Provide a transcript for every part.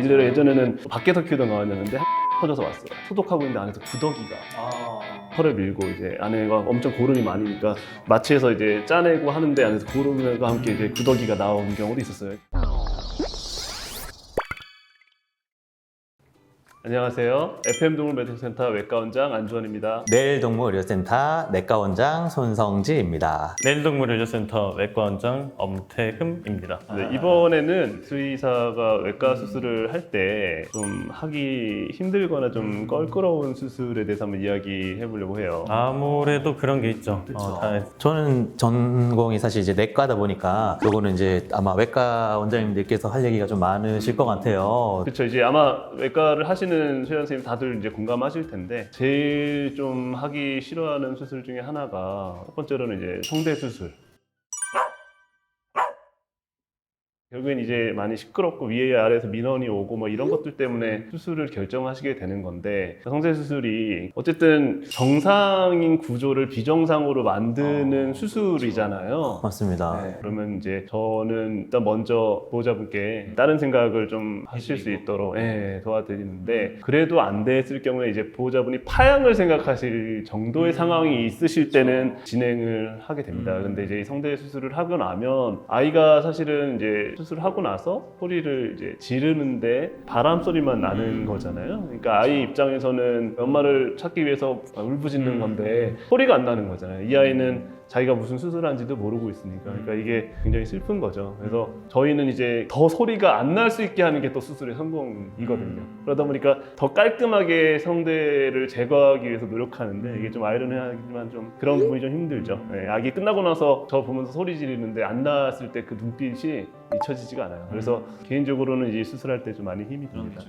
예전에는 밖에서 키우던 강아지였는데 터져서 왔어요. 소독하고 있는데 안에서 구더기가 털을 밀고 이제 안에가 엄청 고름이 많으니까 마취해서 이제 짜내고 하는데 안에서 고름과 함께 이제 구더기가 나온 경우도 있었어요. 안녕하세요. FM동물메디컬센터 외과원장 안주원입니다. 내일동물의료센터 내과원장 손성지입니다. 내일동물의료센터 외과원장 엄태흠입니다. 네, 이번에는 수의사가 외과 수술을 할 때 좀 하기 힘들거나 좀 껄끄러운 수술에 대해서 한번 이야기해 보려고 해요. 아무래도 그런 게 있죠. 저는 전공이 사실 이제 내과다 보니까 요거는 이제 아마 외과 원장님들께서 할 얘기가 좀 많으실 것 같아요. 그렇죠. 이제 아마 외과를 하시는 수의사 선생님 다들 이제 공감하실 텐데 제일 좀 하기 싫어하는 수술 중에 하나가 첫 번째로는 이제 성대 수술. 결국엔 이제 많이 시끄럽고 위에 아래에서 민원이 오고 뭐 이런 것들 때문에 수술을 결정하시게 되는 건데 성대 수술이 어쨌든 정상인 구조를 비정상으로 만드는 수술이잖아요. 맞습니다. 네, 그러면 이제 저는 일단 먼저 보호자분께 다른 생각을 좀 하실 수 있도록 도와드리는데 그래도 안 됐을 경우에 이제 보호자분이 파양을 생각하실 정도의 상황이 있으실 때는 진행을 하게 됩니다. 근데 이제 이 성대 수술을 하고 나면 아이가 사실은 이제 수술을 하고 나서 소리를 이제 지르는데 바람 소리만 나는 거잖아요. 그러니까 아이 입장에서는 엄마를 찾기 위해서 울부짖는 건데 소리가 안 나는 거잖아요. 이 아이는 자기가 무슨 수술한지도 모르고 있으니까. 그러니까 이게 굉장히 슬픈 거죠. 그래서 저희는 이제 더 소리가 안 날 수 있게 하는 게 또 수술의 성공이거든요. 그러다 보니까 더 깔끔하게 성대를 제거하기 위해서 노력하는데 이게 좀 아이러니하지만 좀 그런 부분이 좀 힘들죠. 네, 아기 끝나고 나서 저 보면서 소리 지르는데 안 나왔을 때 그 눈빛이 잊혀지지가 않아요. 그래서 개인적으로는 이 수술할 때 좀 많이 힘이 듭니다.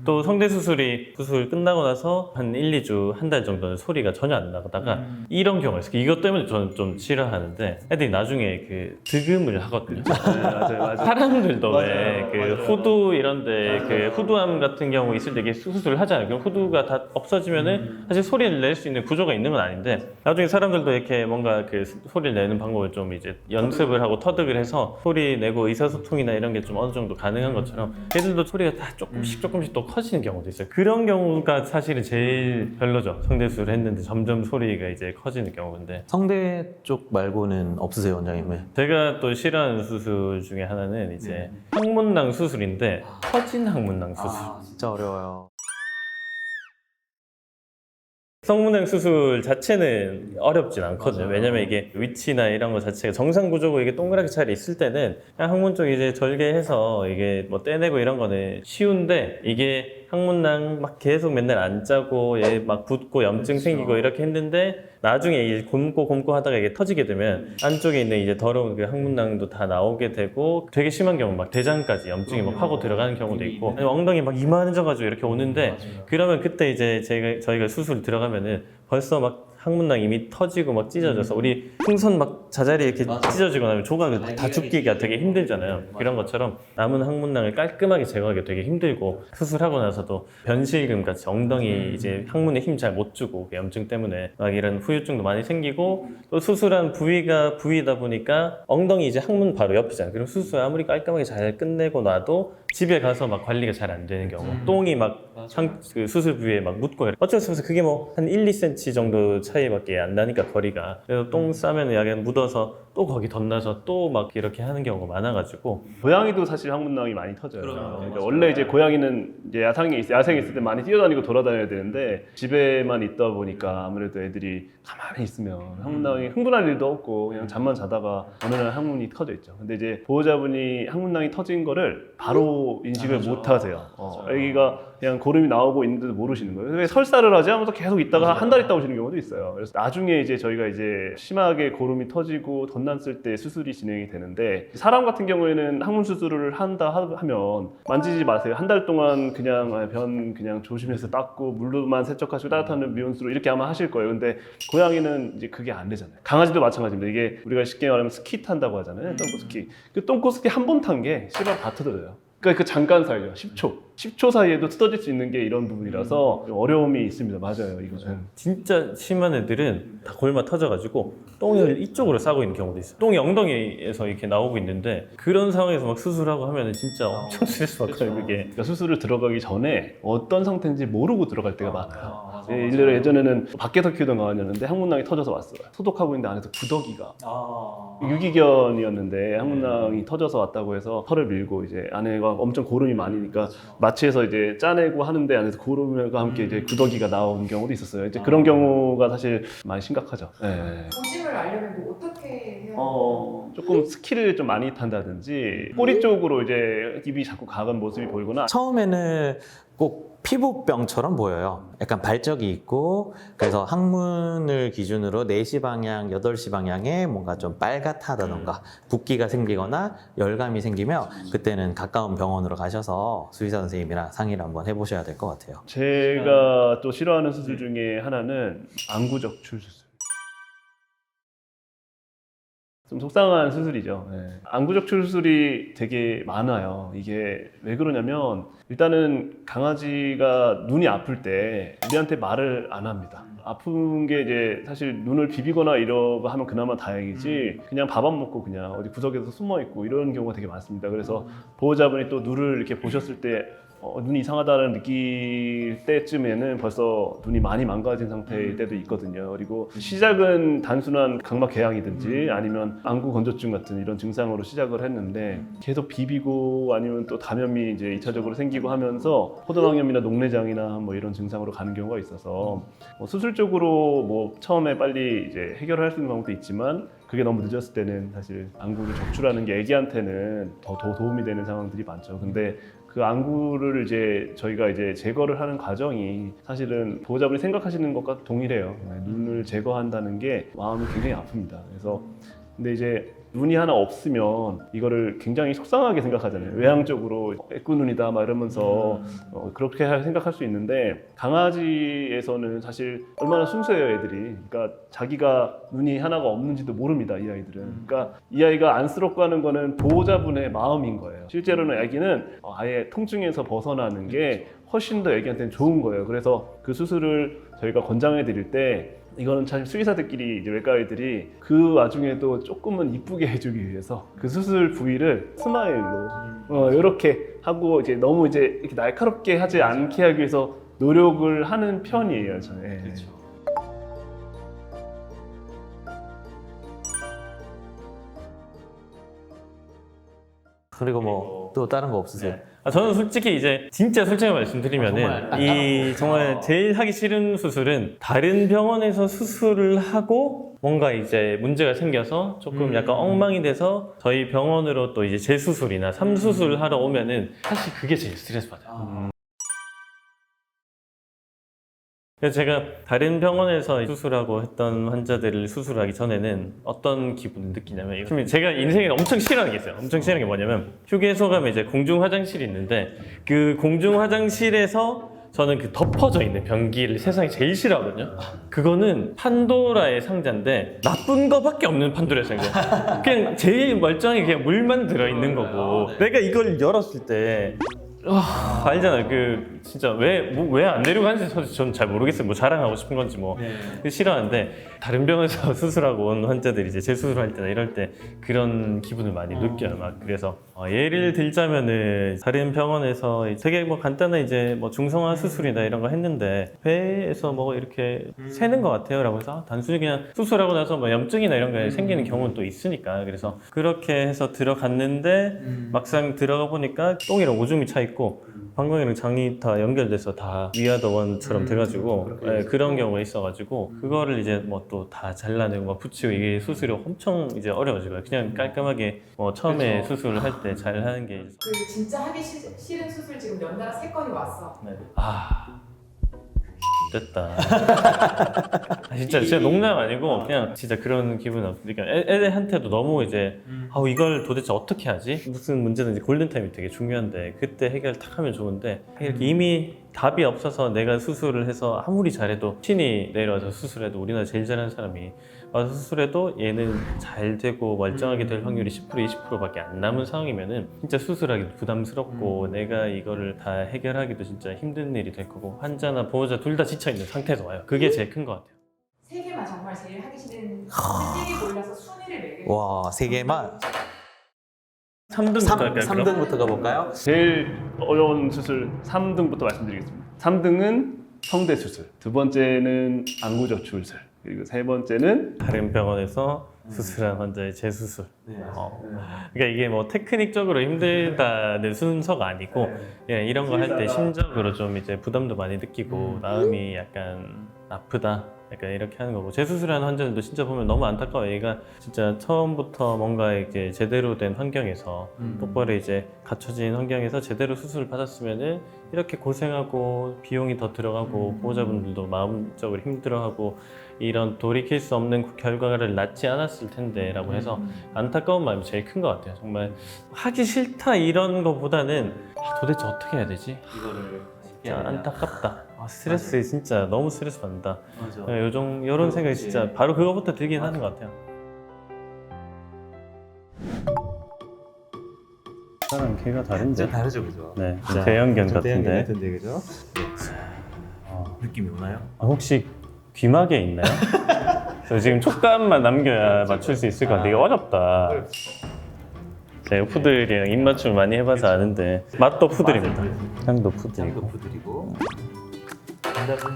또 성대 수술 끝나고 나서 한 1, 2주, 한 달 정도는 소리가 전혀 안 나다가 이런 경우가 있어요. 이것 때문에 저는 좀 싫어하는데 애들이 나중에 그 득음을 하거든요. 맞아요. 사람들도 왜 그 맞아요. 후두 이런데 그 후두암 같은 경우 있을 때 이게 수술을 하잖아요. 그럼 후두가 다 없어지면은 사실 소리를 낼 수 있는 구조가 있는 건 아닌데 나중에 사람들도 이렇게 뭔가 그 소리를 내는 방법을 좀 이제 연습을 하고 터득을 해서 소리 내고 의사소통이나 이런 게 좀 어느 정도 가능한 것처럼 애들도 소리가 다 조금씩 또 커지는 경우도 있어요. 그런 경우가 사실은 제일 별로죠. 성대 수술을 했는데 점점 소리가 이제 커지는 경우인데 성대 쪽 말고는 없으세요, 원장님? 제가 또 싫어하는 수술 중에 하나는 이제 항문낭 수술인데 커진 항문낭 수술. 진짜 어려워요. 성문낭 수술 자체는 어렵진 않거든요. 왜냐면 이게 위치나 이런 거 자체가 정상 구조고 이게 동그랗게 잘 있을 때는 그냥 항문 쪽 이제 절개해서 이게 뭐 떼내고 이런 거는 쉬운데 이게 항문낭 막 계속 맨날 안 짜고 얘 막 붓고 염증 생기고 이렇게 했는데 나중에 이제 곰고 하다가 이게 터지게 되면 안쪽에 있는 이제 더러운 그 항문낭도 다 나오게 되고 되게 심한 경우 막 대장까지 염증이 막 파고 들어가는 경우도 있고 아니면 엉덩이 막 이만해져가지고 이렇게 오는데 그러면 그때 이제 저희가 수술 들어가면은 벌써 막 항문낭 이미 터지고 막 찢어져서 우리 풍선 막 자잘히 이렇게 찢어지고 나면 조각을 다 줍기가 되게 힘들잖아요. 그런 것처럼 남은 항문낭을 깔끔하게 제거하기 되게 힘들고 수술하고 나서도 변실금 같이 엉덩이 이제 항문에 힘 잘 못 주고 그 염증 때문에 막 이런 후유증도 많이 생기고 또 수술한 부위가 부위다 보니까 엉덩이 이제 항문 바로 옆이잖아요. 그럼 수술 아무리 깔끔하게 잘 끝내고 나도 집에 가서 막 관리가 잘 안 되는 경우 똥이 막 그 수술 부위에 막 묻고 어쩔 수 없어 그게 뭐 한 1, 2cm 정도 차이밖에 안 나니까 거리가 그래서 똥 싸면 약간 묻어서 또 거기 덧나서 또 막 이렇게 하는 경우가 많아가지고 고양이도 사실 항문낭이 많이 터져요. 그러니까 원래 이제 고양이는 이제 야생에 있을 때 많이 뛰어다니고 돌아다녀야 되는데 집에만 있다 보니까 아무래도 애들이 가만히 있으면 항문낭이 흥분할 일도 없고 그냥 잠만 자다가 어느 날 항문이 터져 있죠. 근데 이제 보호자분이 항문낭이 터진 거를 바로 인식을 못 하세요. 아기가 그냥 고름이 나오고 있는데도 모르시는 거예요. 왜 설사를 하지 하면서 계속 있다가 한 달 있다 오시는 경우도 있어요. 그래서 나중에 이제 저희가 이제 심하게 고름이 터지고 덧났을 때 수술이 진행이 되는데 사람 같은 경우에는 항문 수술을 한다 하면 만지지 마세요. 한 달 동안 그냥 변 그냥 조심해서 닦고 물로만 세척하시고 따뜻한 미온수로 이렇게 아마 하실 거예요. 근데 고양이는 이제 그게 안 되잖아요. 강아지도 마찬가지입니다. 이게 우리가 쉽게 말하면 스키 탄다고 하잖아요. 똥꼬 스키. 그 똥꼬 스키 한 번 탄 게 씨발 다 터져요. 그러니까 그 잠깐 사이죠. 10초. 10초 사이에도 뜯어질 수 있는 게 이런 부분이라서 좀 어려움이 있습니다. 맞아요, 이거는. 진짜 심한 애들은 다 골마 터져가지고 똥을 이쪽으로 싸고 있는 경우도 있어요. 똥이 엉덩이에서 이렇게 나오고 있는데 그런 상황에서 막 수술하고 하면 진짜 엄청 스트레스 받거든요, 그게. 그러니까 수술을 들어가기 전에 어떤 상태인지 모르고 들어갈 때가 많아요. 일례로 예전에는 밖에서 키우던 강아지였는데 항문낭이 터져서 왔어요. 소독하고 있는데 안에서 구더기가 유기견이었는데 항문낭이 터져서 왔다고 해서 털을 밀고 이제 안에가 엄청 고름이 많으니까 마취해서 이제 짜내고 하는데 안에서 고름과 함께 이제 구더기가 나온 경우도 있었어요. 이제 그런 경우가 사실 많이 심각하죠. 네. 조심을 알려면 뭐 어떻게 해야 조금 스킬을 좀 많이 탄다든지 꼬리 쪽으로 이제 입이 자꾸 가는 모습이 보이거나 처음에는 꼭 피부병처럼 보여요. 약간 발적이 있고 그래서 항문을 기준으로 4시 방향, 8시 방향에 뭔가 좀 빨갛다던가 붓기가 생기거나 열감이 생기면 그때는 가까운 병원으로 가셔서 수의사 선생님이랑 상의를 한번 해보셔야 될 것 같아요. 제가 또 싫어하는 수술 중에 하나는 안구적출 수술. 좀 속상한 수술이죠. 네. 안구적출 수술이 되게 많아요. 이게 왜 그러냐면 일단은 강아지가 눈이 아플 때 우리한테 말을 안 합니다. 아픈 게 이제 사실 눈을 비비거나 이러고 하면 그나마 다행이지 그냥 밥 안 먹고 그냥 어디 구석에서 숨어 있고 이런 경우가 되게 많습니다. 그래서 보호자분이 또 눈을 이렇게 보셨을 때 눈이 이상하다는 느낄 때쯤에는 벌써 눈이 많이 망가진 상태일 때도 있거든요. 그리고 시작은 단순한 각막 궤양이든지 아니면 안구 건조증 같은 이런 증상으로 시작을 했는데 계속 비비고 아니면 또 감염이 이제 2차적으로 생기고 하면서 포도당염이나 녹내장이나 뭐 이런 증상으로 가는 경우가 있어서 수술적으로 뭐 처음에 빨리 이제 해결할 수 있는 방법도 있지만 그게 너무 늦었을 때는 사실 안구를 적출하는 게 애기한테는 더 도움이 되는 상황들이 많죠. 근데 그 안구를 이제 저희가 이제 제거를 하는 과정이 사실은 보호자분이 생각하시는 것과 동일해요. 눈을 제거한다는 게 마음이 굉장히 아픕니다. 그래서 근데 이제 눈이 하나 없으면 이거를 굉장히 속상하게 생각하잖아요. 외향적으로 애꾸눈이다 막 이러면서 그렇게 생각할 수 있는데 강아지에서는 사실 얼마나 순수해요, 애들이. 그러니까 자기가 눈이 하나가 없는지도 모릅니다, 이 아이들은. 그러니까 이 아이가 안쓰럽고 하는 거는 보호자분의 마음인 거예요. 실제로는 아기는 아예 통증에서 벗어나는 게 훨씬 더 애기한테는 좋은 거예요. 그래서 그 수술을 저희가 권장해 드릴 때 이거는 사실 수의사들끼리 이제 외과의들이 그 와중에도 조금은 이쁘게 해주기 위해서 그 수술 부위를 스마일로 이렇게 하고 이제 너무 이제 이렇게 날카롭게 하지 않게 하기 위해서 노력을 하는 편이에요, 저는. 그렇죠. 그리고 뭐 또 다른 거 없으세요? 저는 솔직히 이제 진짜 솔직히 말씀드리면은 이 정말 제일 하기 싫은 수술은 다른 병원에서 수술을 하고 뭔가 이제 문제가 생겨서 조금 약간 엉망이 돼서 저희 병원으로 또 이제 재수술이나 삼수술을 하러 오면은 사실 그게 제일 스트레스 받아요. 그래서 제가 다른 병원에서 수술하고 했던 환자들을 수술하기 전에는 어떤 기분을 느끼냐면 제가 인생에 엄청 싫어하는 게 있어요. 엄청 싫어하는 게 뭐냐면 휴게소 가면 이제 공중 화장실이 있는데 그 공중 화장실에서 저는 그 덮어져 있는 변기를 세상에 제일 싫어하거든요. 그거는 판도라의 상자인데 나쁜 거밖에 없는 판도라의 상자. 그냥 제일 멀쩡하게 그냥 물만 들어있는 거고 내가 이걸 열었을 때 알잖아요. 그 진짜 왜 안 내려고 하는지 저는 잘 모르겠어요. 뭐 자랑하고 싶은 건지 뭐 싫어하는데 다른 병원에서 수술하고 온 환자들이 이제 재수술할 때나 이럴 때 그런 기분을 많이 느껴요. 막 그래서 예를 들자면은 다른 병원에서 되게 뭐 간단한 이제 뭐 중성화 수술이나 이런 거 했는데 배에서 뭐 이렇게 새는 것 같아요라고 해서 단순히 그냥 수술하고 나서 뭐 염증이나 이런 게 생기는 경우는 또 있으니까 그래서 그렇게 해서 들어갔는데 막상 들어가 보니까 똥이랑 오줌이 차 있고 방광이랑 장이 다 연결돼서 다 위아더원처럼 돼가지고 그런 경우가 있어가지고 그거를 이제 뭐 또 다 잘라내고 막 붙이고 이게 수술이 엄청 이제 어려워지고요. 그냥 깔끔하게 뭐 처음에 수술을 할 때 잘 하는 게 그 진짜 하기 싫은 수술 지금 연달아 3건이 왔어. 됐다. 진짜 농담 아니고 그냥 진짜 그런 기분은 없으니까 애들한테도 너무 이제 이걸 도대체 어떻게 하지? 무슨 문제든지 골든타임이 되게 중요한데 그때 해결 탁 하면 좋은데 이렇게 이미 답이 없어서 내가 수술을 해서 아무리 잘해도 신이 내려와서 수술해도 우리나라 제일 잘하는 사람이 와서 수술해도 얘는 잘 되고 멀쩡하게 될 확률이 10% 20%밖에 안 남은 상황이면은 진짜 수술하기도 부담스럽고 내가 이거를 다 해결하기도 진짜 힘든 일이 될 거고 환자나 보호자 둘 다 지쳐 있는 상태에서 와요. 그게 제일 큰 것 같아요. 세 개만 정말 제일 하기 싫은 세개 골라서 순위를 매겨. 와, 세 개만. 3등부터 할까요? 그럼? 3등부터 가볼까요? 제일 어려운 수술 3등부터 말씀드리겠습니다. 3등은 성대 수술, 두 번째는 안구저출술, 그리고 세 번째는 다른 병원에서 수술한 환자의 재수술. 네. 그러니까 이게 뭐 테크닉적으로 힘들다는 순서가 아니고 예, 이런 거 할 때 심적으로 좀 이제 부담도 많이 느끼고 마음이 약간 아프다. 약간 이렇게 하는 거고 재수술하는 환자들도 진짜 보면 너무 안타까워요. 얘가 진짜 처음부터 뭔가 이제 제대로 된 환경에서 똑바로 이제 갖춰진 환경에서 제대로 수술을 받았으면은 이렇게 고생하고 비용이 더 들어가고 보호자분들도 마음적으로 힘들어하고 이런 돌이킬 수 없는 결과를 낳지 않았을 텐데라고 해서 안타까운 마음이 제일 큰 것 같아요. 정말 하기 싫다 이런 거보다는 도대체 어떻게 해야 되지? 이거를 진짜 안타깝다. 스트레스 진짜 너무 스트레스 받는다. 맞아. 네, 이런 생각이 진짜 바로 그거부터 들긴 하는 것 같아요. 사람 걔가 다른데. 다르죠, 그죠? 네, 대형견 같은데. 그죠? 느낌이 오나요? 혹시 귀마개 있나요? 저 지금 촉감만 남겨야 맞출 수 있을 것 같은데 이게 어렵다. 제가 푸들이랑 입맞춤 많이 해봐서 아는데 맛도 푸들입니다. 향도 푸들이고. 푸들이고. 정답은